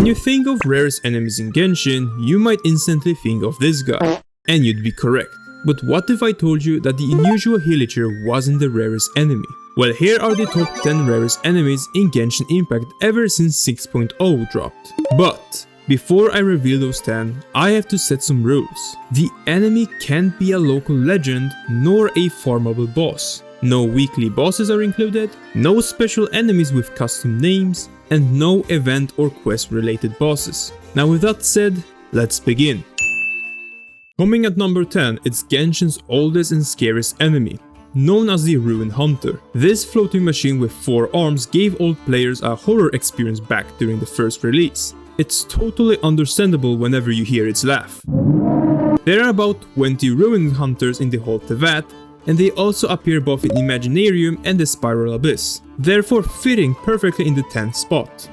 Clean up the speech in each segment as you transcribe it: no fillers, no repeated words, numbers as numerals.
When you think of rarest enemies in Genshin, you might instantly think of this guy. And you'd be correct. But what if I told you that the unusual Villager wasn't the rarest enemy? Well, here are the top 10 rarest enemies in Genshin Impact ever since 6.0 dropped. But before I reveal those 10, I have to set some rules. The enemy can't be a local legend nor a farmable boss. No weekly bosses are included, no special enemies with custom names, and no event or quest related bosses. Now with that said, let's begin. Coming at number 10, it's Genshin's oldest and scariest enemy, known as the Ruin Hunter. This floating machine with 4 arms gave old players a horror experience back during the first release. It's totally understandable whenever you hear its laugh. There are about 20 Ruin Hunters in the whole Teyvat, and they also appear both in Imaginarium and the Spiral Abyss, therefore fitting perfectly in the 10th spot.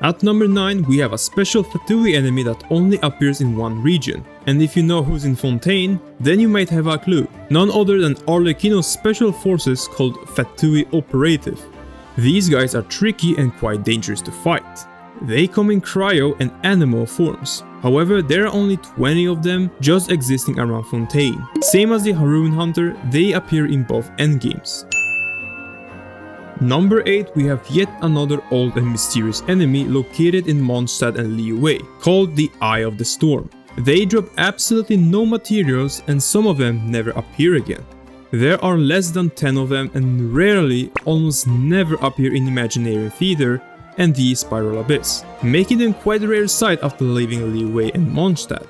At number 9, we have a special Fatui enemy that only appears in one region, and if you know who's in Fontaine, then you might have a clue. None other than Arlecchino's special forces called Fatui Operative. These guys are tricky and quite dangerous to fight. They come in cryo and animal forms. However, there are only 20 of them just existing around Fontaine. Same as the Ruin Hunter, they appear in both endgames. Number 8, we have yet another old and mysterious enemy located in Mondstadt and Liyue, called the Eye of the Storm. They drop absolutely no materials and some of them never appear again. There are less than 10 of them and rarely, almost never appear in Imaginary Theater and the Spiral Abyss, making them quite a rare sight after leaving Liyue and Mondstadt.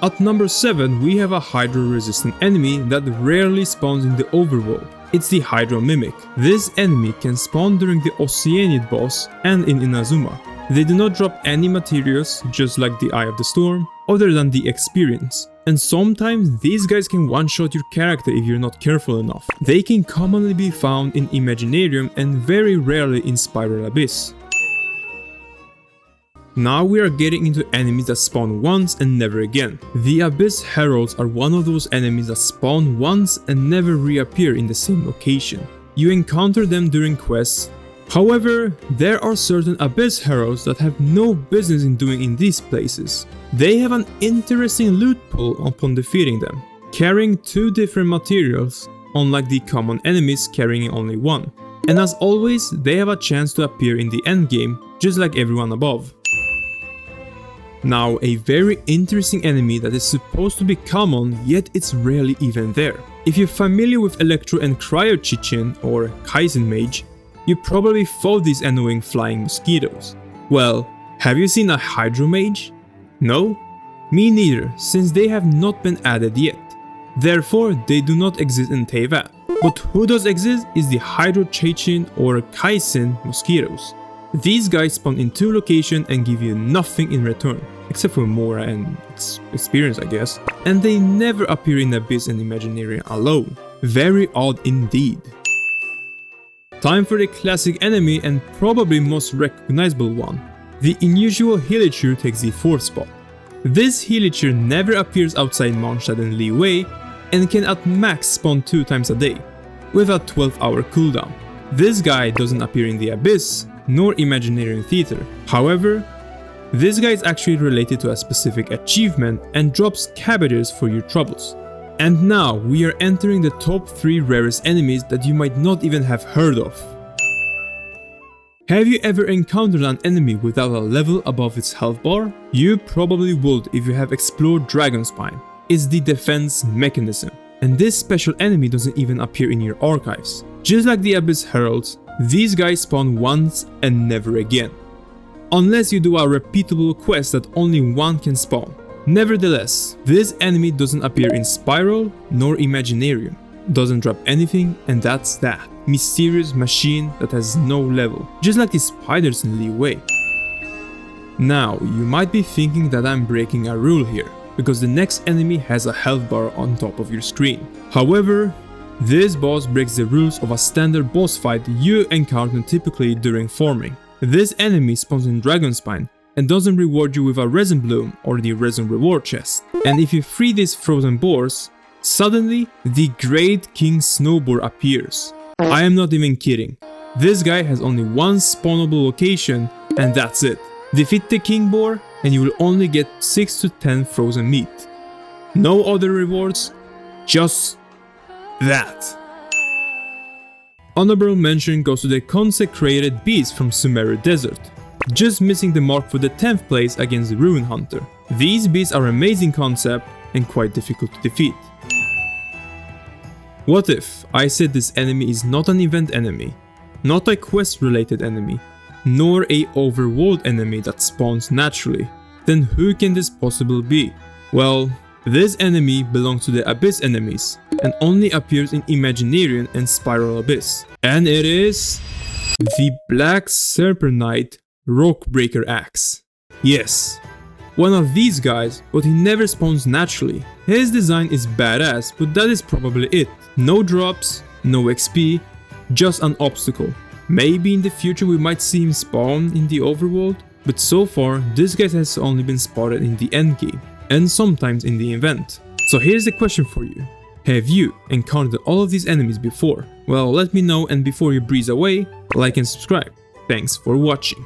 At number 7, we have a Hydro-resistant enemy that rarely spawns in the overworld. It's the Hydro Mimic. This enemy can spawn during the Oceanid boss and in Inazuma. They do not drop any materials, just like the Eye of the Storm, other than the experience. And sometimes these guys can one-shot your character if you're not careful enough. They can commonly be found in Imaginarium and very rarely in Spiral Abyss. Now we are getting into enemies that spawn once and never again. The Abyss Heralds are one of those enemies that spawn once and never reappear in the same location. You encounter them during quests. However, there are certain Abyss Heralds that have no business in doing in these places. They have an interesting loot pool upon defeating them, carrying 2 different materials, unlike the common enemies carrying only one. And as always, they have a chance to appear in the endgame, just like everyone above. Now, a very interesting enemy that is supposed to be common, yet it's rarely even there. If you're familiar with Electro and Cryo Chichin or Kaizen Mage, you probably fought these annoying flying mosquitoes. Well, have you seen a Hydro Mage? No? Me neither, since they have not been added yet. Therefore, they do not exist in Teyvat. But who does exist is the Hydro Chichin or Kaizen mosquitoes. These guys spawn in 2 locations and give you nothing in return, except for Mora and experience, I guess. And they never appear in Abyss and Imaginarium alone. Very odd indeed. Time for the classic enemy and probably most recognizable one. The unusual Villager takes the 4th spot. This Villager never appears outside Mondstadt and Liyue and can at max spawn 2 times a day, with a 12-hour cooldown. This guy doesn't appear in the Abyss, nor Imaginarium Theater. However, this guy is actually related to a specific achievement and drops cabbages for your troubles. And now we are entering the top 3 rarest enemies that you might not even have heard of. Have you ever encountered an enemy without a level above its health bar? You probably would if you have explored Dragonspine. It's the defense mechanism, and this special enemy doesn't even appear in your archives. Just like the Abyss Heralds, these guys spawn once and never again, unless you do a repeatable quest that only one can spawn. Nevertheless, this enemy doesn't appear in Spiral nor Imaginarium, doesn't drop anything, and that's that. Mysterious machine that has no level, just like the spiders in Liyue. Now, you might be thinking that I'm breaking a rule here, because the next enemy has a health bar on top of your screen. However, this boss breaks the rules of a standard boss fight you encounter typically during farming. This enemy spawns in Dragonspine and doesn't reward you with a resin bloom or the resin reward chest. And if you free these frozen boars, suddenly the Great King Snowboar appears. I am not even kidding. This guy has only one spawnable location, and that's it. Defeat the king boar and you will only get 6 to 10 frozen meat. No other rewards, just that. Honorable mention goes to the consecrated beast from Sumeru Desert, just missing the mark for the 10th place against the Ruin Hunter. These beasts are amazing concept and quite difficult to defeat. What if I said this enemy is not an event enemy, not a quest related enemy, nor a overworld enemy that spawns naturally? Then who can this possibly be? Well, this enemy belongs to the Abyss enemies and only appears in Imaginarian and Spiral Abyss. And it is the Black Serpentite Rockbreaker Axe. Yes, one of these guys, but he never spawns naturally. His design is badass, but that is probably it. No drops, no XP, just an obstacle. Maybe in the future we might see him spawn in the overworld, but so far this guy has only been spotted in the endgame, and sometimes in the event. So here's the question for you. Have you encountered all of these enemies before? Well, let me know, and before you breeze away, like and subscribe. Thanks for watching.